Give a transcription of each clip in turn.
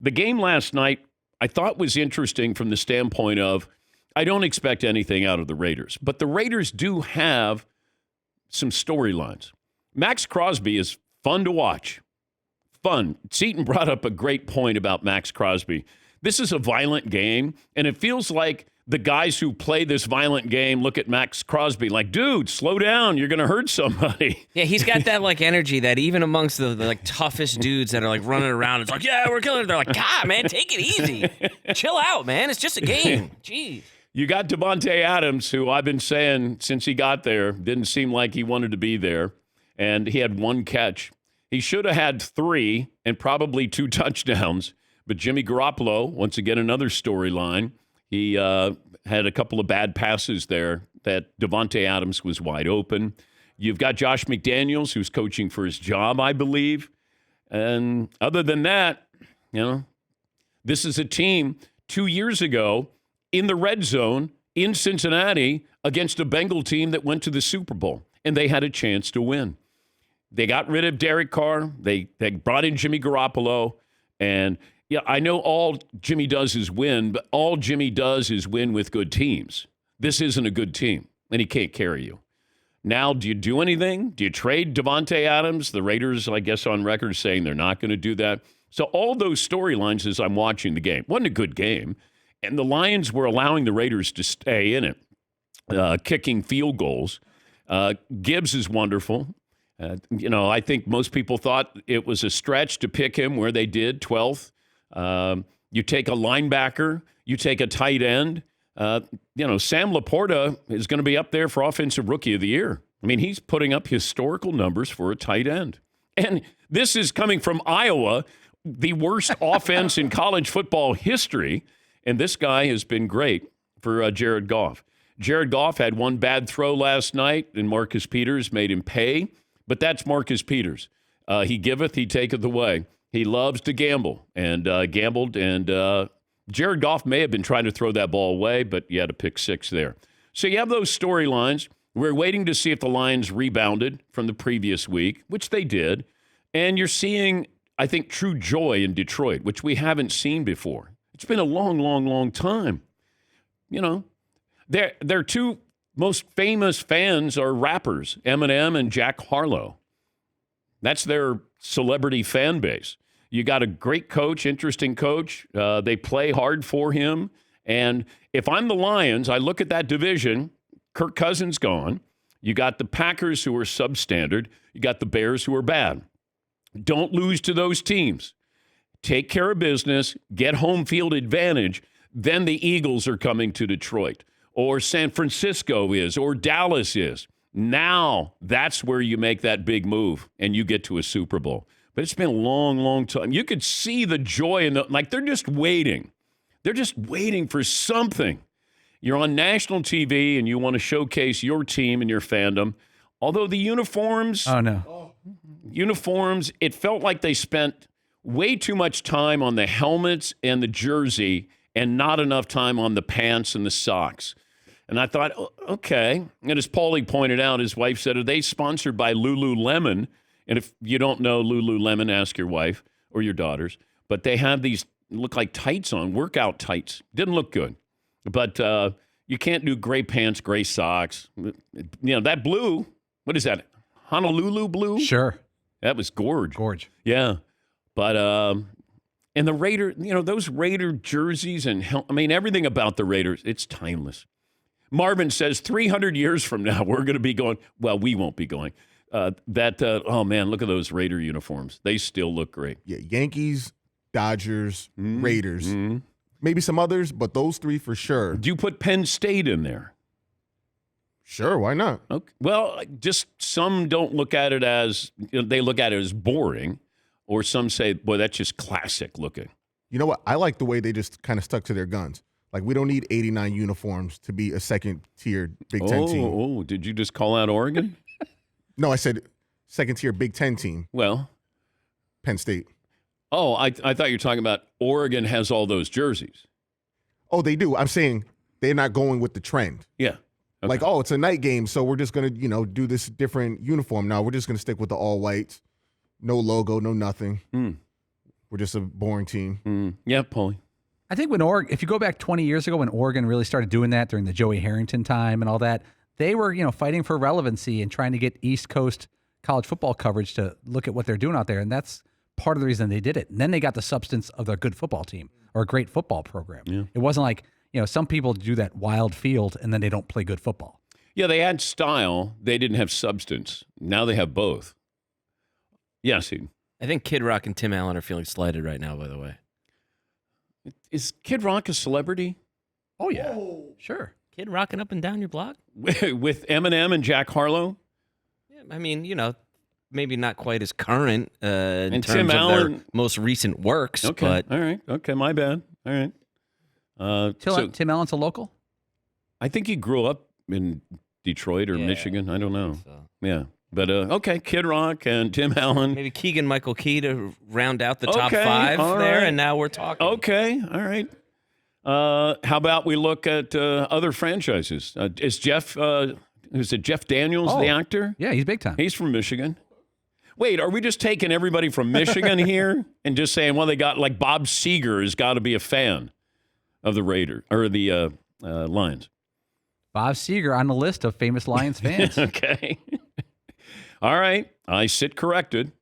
The game last night I thought was interesting from the standpoint of I don't expect anything out of the Raiders, but the Raiders do have some storylines. Max Crosby is fun to watch. Fun. Seton brought up a great point about Max Crosby. This is a violent game, and it feels like the guys who play this violent game look at Max Crosby like, dude, slow down. You're going to hurt somebody. Yeah, he's got that like energy that even amongst the like toughest dudes that are like running around, it's like, yeah, we're killing it. They're like, God, man, take it easy. Chill out, man. It's just a game. Jeez. You got Davante Adams, who I've been saying since he got there, didn't seem like he wanted to be there, and he had one catch. He should have had 3 and probably 2 touchdowns, but Jimmy Garoppolo, once again, another storyline. He had a couple of bad passes there that Davante Adams was wide open. You've got Josh McDaniels, who's coaching for his job, I believe. And other than that, this is a team 2 years ago in the red zone in Cincinnati against a Bengal team that went to the Super Bowl, and they had a chance to win. They got rid of Derek Carr. They brought in Jimmy Garoppolo, and yeah, I know all Jimmy does is win, but all Jimmy does is win with good teams. This isn't a good team, and he can't carry you. Now, do you do anything? Do you trade Davante Adams? The Raiders, I guess, on record saying they're not going to do that. So all those storylines as I'm watching the game. Wasn't a good game, and the Lions were allowing the Raiders to stay in it, kicking field goals. Gibbs is wonderful. I think most people thought it was a stretch to pick him where they did, 12th. You take a linebacker, you take a tight end. Sam Laporta is going to be up there for Offensive Rookie of the Year. I mean, he's putting up historical numbers for a tight end. And this is coming from Iowa, the worst offense in college football history. And this guy has been great for Jared Goff. Jared Goff had one bad throw last night, and Marcus Peters made him pay. But that's Marcus Peters. He giveth, he taketh away. He loves to gamble and gambled. And Jared Goff may have been trying to throw that ball away, but you had a pick 6 there. So you have those storylines. We're waiting to see if the Lions rebounded from the previous week, which they did. And you're seeing, I think, true joy in Detroit, which we haven't seen before. It's been a long, long, long time. Their 2 most famous fans are rappers, Eminem and Jack Harlow. That's their celebrity fan base. You got a great coach, interesting coach. They play hard for him. And if I'm the Lions, I look at that division. Kirk Cousins gone. You got the Packers who are substandard. You got the Bears who are bad. Don't lose to those teams. Take care of business. Get home field advantage. Then the Eagles are coming to Detroit. Or San Francisco is. Or Dallas is. Now, that's where you make that big move and you get to a Super Bowl. But it's been a long, long time. You could see the joy in they're just waiting. They're just waiting for something. You're on national TV and you want to showcase your team and your fandom. Although the uniforms, it felt like they spent way too much time on the helmets and the jersey and not enough time on the pants and the socks. And I thought, okay. And as Paulie pointed out, his wife said, are they sponsored by Lululemon? And if you don't know Lululemon, ask your wife or your daughters. But they have these, look like tights on, workout tights. Didn't look good. But you can't do gray pants, gray socks. That blue, what is that? Honolulu blue? Sure. That was gorge. Gorge. Yeah. But, and the Raider, those Raider jerseys and, everything about the Raiders, it's timeless. Marvin says 300 years from now, we're going to be going, well, we won't be going. Oh, man, look at those Raider uniforms. They still look great. Yeah, Yankees, Dodgers, Raiders. Maybe some others, but those 3 for sure. Do you put Penn State in there? Sure, why not? Okay. Well, just some don't look at it as, they look at it as boring, or some say, boy, that's just classic looking. You know what? I like the way they just kind of stuck to their guns. Like, we don't need 89 uniforms to be a second-tier Big Ten team. Oh, did you just call out Oregon? No, I said second-tier Big Ten team. Well. Penn State. Oh, I thought you were talking about Oregon has all those jerseys. Oh, they do. I'm saying they're not going with the trend. Yeah. Okay. Like, it's a night game, so we're just going to, do this different uniform. Now we're just going to stick with the all whites. No logo, no nothing. We're just a boring team. Yeah, Paulie. I think when if you go back 20 years ago when Oregon really started doing that during the Joey Harrington time and all that, they were, fighting for relevancy and trying to get East Coast college football coverage to look at what they're doing out there. And that's part of the reason they did it. And then they got the substance of their good football team or a great football program. Yeah. It wasn't like, some people do that wild field and then they don't play good football. Yeah, they had style. They didn't have substance. Now they have both. Yes, I think Kid Rock and Tim Allen are feeling slighted right now, by the way. is Kid Rock a celebrity? Oh, yeah. Sure. Kid rocking up and down your block? With Eminem and Jack Harlow? Yeah, I mean, maybe not quite as current in And terms Tim of Allen- their most recent works, Okay, but all right. Okay, my bad. All right. Tim Allen's a local? I think he grew up in Detroit or Yeah, Michigan. I don't know. so. Yeah. But, okay, Kid Rock and Tim Allen. Maybe Keegan-Michael Key to round out the top Okay, 5 all there, right. and now we're talking. Okay, all right. How about we look at other franchises? Is Jeff Daniels the actor? Yeah, he's big time. He's from Michigan. Wait, are we just taking everybody from Michigan here and just saying, well, they got like Bob Seger has got to be a fan of the Raiders or the Lions? Bob Seger on the list of famous Lions fans. Okay. All right. I sit corrected.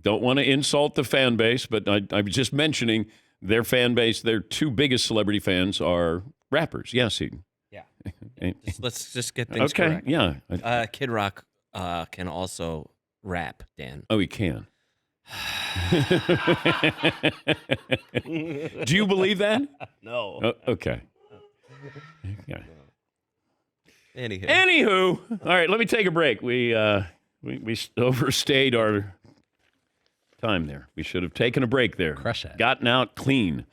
Don't want to insult the fan base, but I was just mentioning their fan base. Their two biggest celebrity fans are rappers. Yes, Eden. Yeah. Okay. Let's just get things Okay. correct. Yeah. Kid Rock can also rap, Dan. Oh, he can. Do you believe that? No. Okay. Yeah. Anywho. All right, let me take a break. We overstayed our time there. We should have taken a break there. Crush that. Gotten out clean.